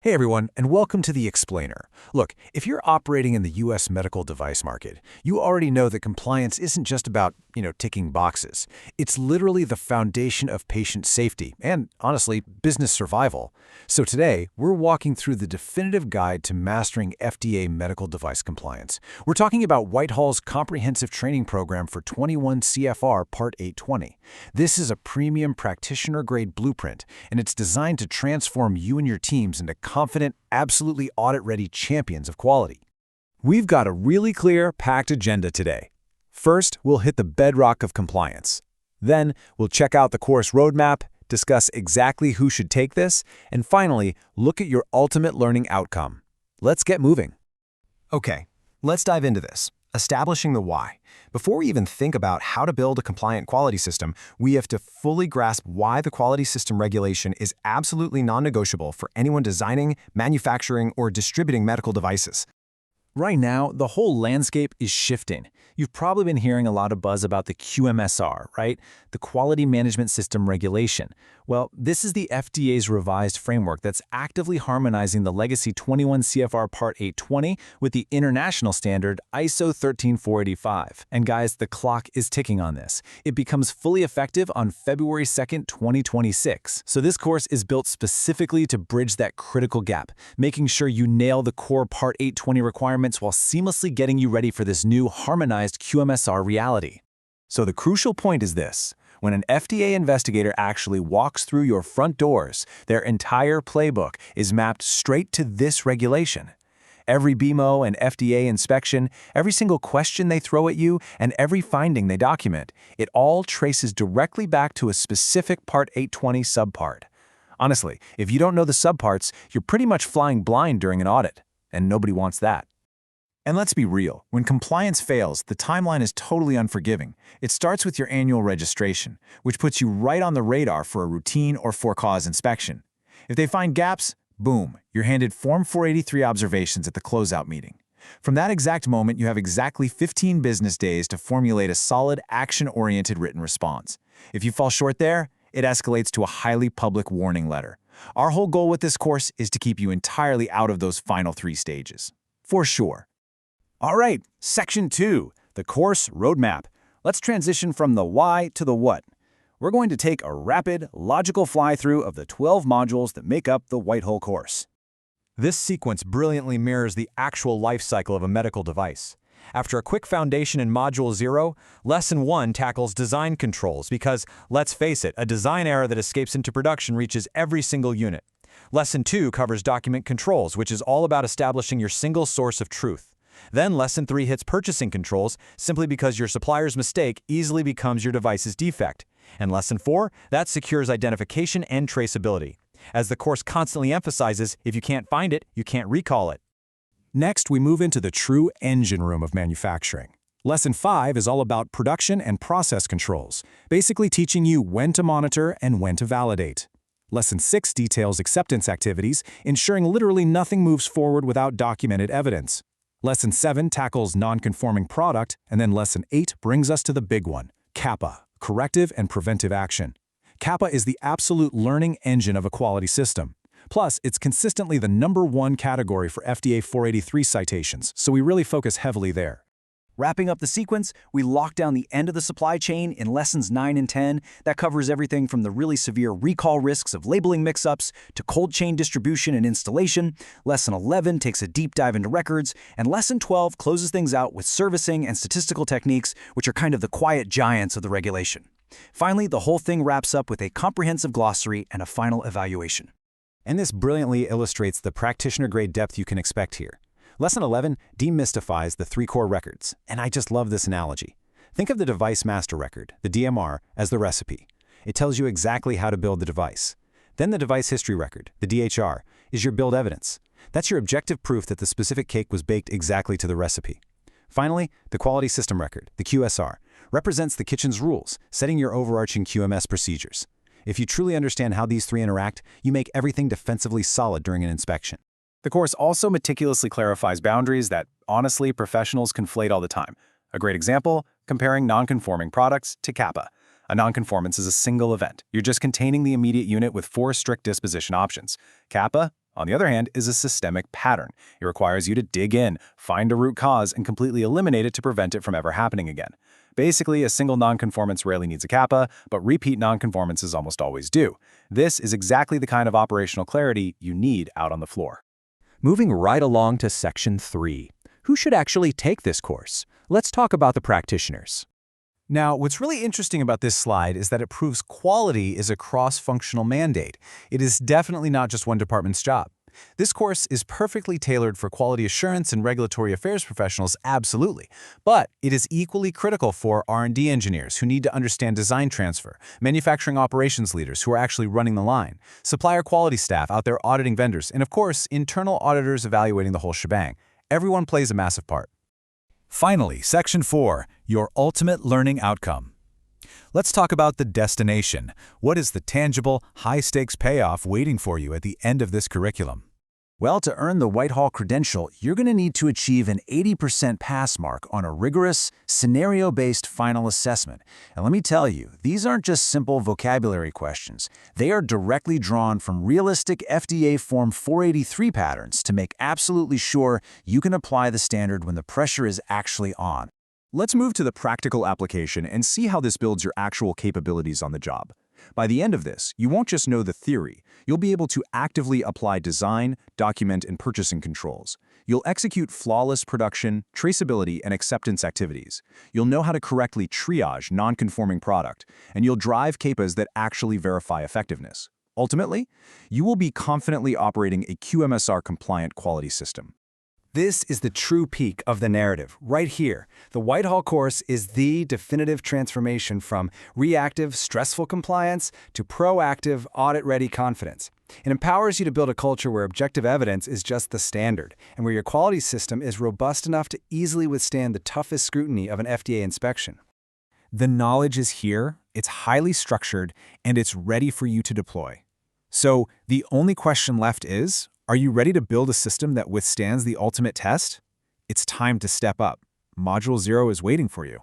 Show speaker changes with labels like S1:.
S1: Hey everyone, and welcome to The Explainer. Look, if you're operating in the US medical device market, you already know that compliance isn't just about, ticking boxes. It's literally the foundation of patient safety and, honestly, business survival. So today, we're walking through the definitive guide to mastering FDA medical device compliance. We're talking about Whitehall's comprehensive training program for 21 CFR Part 820. This is a premium practitioner-grade blueprint, and it's designed to transform you and your teams into confident, absolutely audit-ready champions of quality. We've got a really clear, packed agenda today. First, we'll hit the bedrock of compliance. Then, we'll check out the course roadmap, discuss exactly who should take this, and finally, look at your ultimate learning outcome. Let's get moving.
S2: Okay, let's dive into this. Establishing the why. Before we even think about how to build a compliant quality system, we have to fully grasp why the quality system regulation is absolutely non-negotiable for anyone designing, manufacturing, or distributing medical devices.
S1: Right now, the whole landscape is shifting. You've probably been hearing a lot of buzz about the QMSR, right? The Quality Management System Regulation. Well, this is the FDA's revised framework that's actively harmonizing the legacy 21 CFR Part 820 with the international standard ISO 13485. And guys, the clock is ticking on this. It becomes fully effective on February 2nd, 2026. So this course is built specifically to bridge that critical gap, making sure you nail the core Part 820 requirements while seamlessly getting you ready for this new harmonized QMSR reality. So the crucial point is this. When an FDA investigator actually walks through your front doors, their entire playbook is mapped straight to this regulation. Every BMO and FDA inspection, every single question they throw at you, and every finding they document, it all traces directly back to a specific Part 820 subpart. Honestly, if you don't know the subparts, you're pretty much flying blind during an audit, and nobody wants that. And let's be real, when compliance fails, the timeline is totally unforgiving. It starts with your annual registration, which puts you right on the radar for a routine or for-cause inspection. If they find gaps, boom, you're handed Form 483 observations at the closeout meeting. From that exact moment, you have exactly 15 business days to formulate a solid, action-oriented written response. If you fall short there, it escalates to a highly public warning letter. Our whole goal with this course is to keep you entirely out of those final 3 stages. For sure. All right, Section 2, the course roadmap. Let's transition from the why to the what. We're going to take a rapid, logical fly-through of the 12 modules that make up the Whitehall course. This sequence brilliantly mirrors the actual life cycle of a medical device. After a quick foundation in Module 0, Lesson 1 tackles design controls because, let's face it, a design error that escapes into production reaches every single unit. Lesson 2 covers document controls, which is all about establishing your single source of truth. Then Lesson 3 hits purchasing controls simply because your supplier's mistake easily becomes your device's defect. And Lesson 4, that secures identification and traceability. As the course constantly emphasizes, if you can't find it, you can't recall it. Next, we move into the true engine room of manufacturing. Lesson 5 is all about production and process controls, basically teaching you when to monitor and when to validate. Lesson 6 details acceptance activities, ensuring literally nothing moves forward without documented evidence. Lesson 7 tackles non-conforming product, and then Lesson 8 brings us to the big one, CAPA, corrective and preventive action. CAPA is the absolute learning engine of a quality system. Plus, it's consistently the #1 category for FDA 483 citations, so we really focus heavily there. Wrapping up the sequence, we lock down the end of the supply chain in Lessons 9 and 10. That covers everything from the really severe recall risks of labeling mix-ups to cold chain distribution and installation. Lesson 11 takes a deep dive into records, and Lesson 12 closes things out with servicing and statistical techniques, which are kind of the quiet giants of the regulation. Finally, the whole thing wraps up with a comprehensive glossary and a final evaluation. And this brilliantly illustrates the practitioner-grade depth you can expect here. Lesson 11 demystifies the 3 core records, and I just love this analogy. Think of the device master record, the DMR, as the recipe. It tells you exactly how to build the device. Then the device history record, the DHR, is your build evidence. That's your objective proof that the specific cake was baked exactly to the recipe. Finally, the quality system record, the QSR, represents the kitchen's rules, setting your overarching QMS procedures. If you truly understand how these 3 interact, you make everything defensively solid during an inspection. The course also meticulously clarifies boundaries that, honestly, professionals conflate all the time. A great example, comparing non-conforming products to CAPA. A non-conformance is a single event. You're just containing the immediate unit with 4 strict disposition options. CAPA, on the other hand, is a systemic pattern. It requires you to dig in, find a root cause, and completely eliminate it to prevent it from ever happening again. Basically, a single nonconformance rarely needs a CAPA, but repeat nonconformances almost always do. This is exactly the kind of operational clarity you need out on the floor.
S3: Moving right along to Section 3. Who should actually take this course? Let's talk about the practitioners.
S1: Now, what's really interesting about this slide is that it proves quality is a cross-functional mandate. It is definitely not just one department's job. This course is perfectly tailored for quality assurance and regulatory affairs professionals, absolutely. But it is equally critical for R&D engineers who need to understand design transfer, manufacturing operations leaders who are actually running the line, supplier quality staff out there auditing vendors, and of course, internal auditors evaluating the whole shebang. Everyone plays a massive part. Finally, Section 4, your ultimate learning outcome. Let's talk about the destination. What is the tangible, high-stakes payoff waiting for you at the end of this curriculum? Well, to earn the Whitehall credential, you're going to need to achieve an 80% pass mark on a rigorous, scenario-based final assessment. And let me tell you, these aren't just simple vocabulary questions. They are directly drawn from realistic FDA Form 483 patterns to make absolutely sure you can apply the standard when the pressure is actually on. Let's move to the practical application and see how this builds your actual capabilities on the job. By the end of this, you won't just know the theory, you'll be able to actively apply design, document, and purchasing controls. You'll execute flawless production, traceability, and acceptance activities. You'll know how to correctly triage non-conforming product, and you'll drive CAPAs that actually verify effectiveness. Ultimately, you will be confidently operating a QMSR-compliant quality system.
S2: This is the true peak of the narrative, right here. The Whitehall course is the definitive transformation from reactive, stressful compliance to proactive, audit-ready confidence. It empowers you to build a culture where objective evidence is just the standard, and where your quality system is robust enough to easily withstand the toughest scrutiny of an FDA inspection.
S1: The knowledge is here, it's highly structured, and it's ready for you to deploy. So the only question left is, are you ready to build a system that withstands the ultimate test? It's time to step up. Module 0 is waiting for you.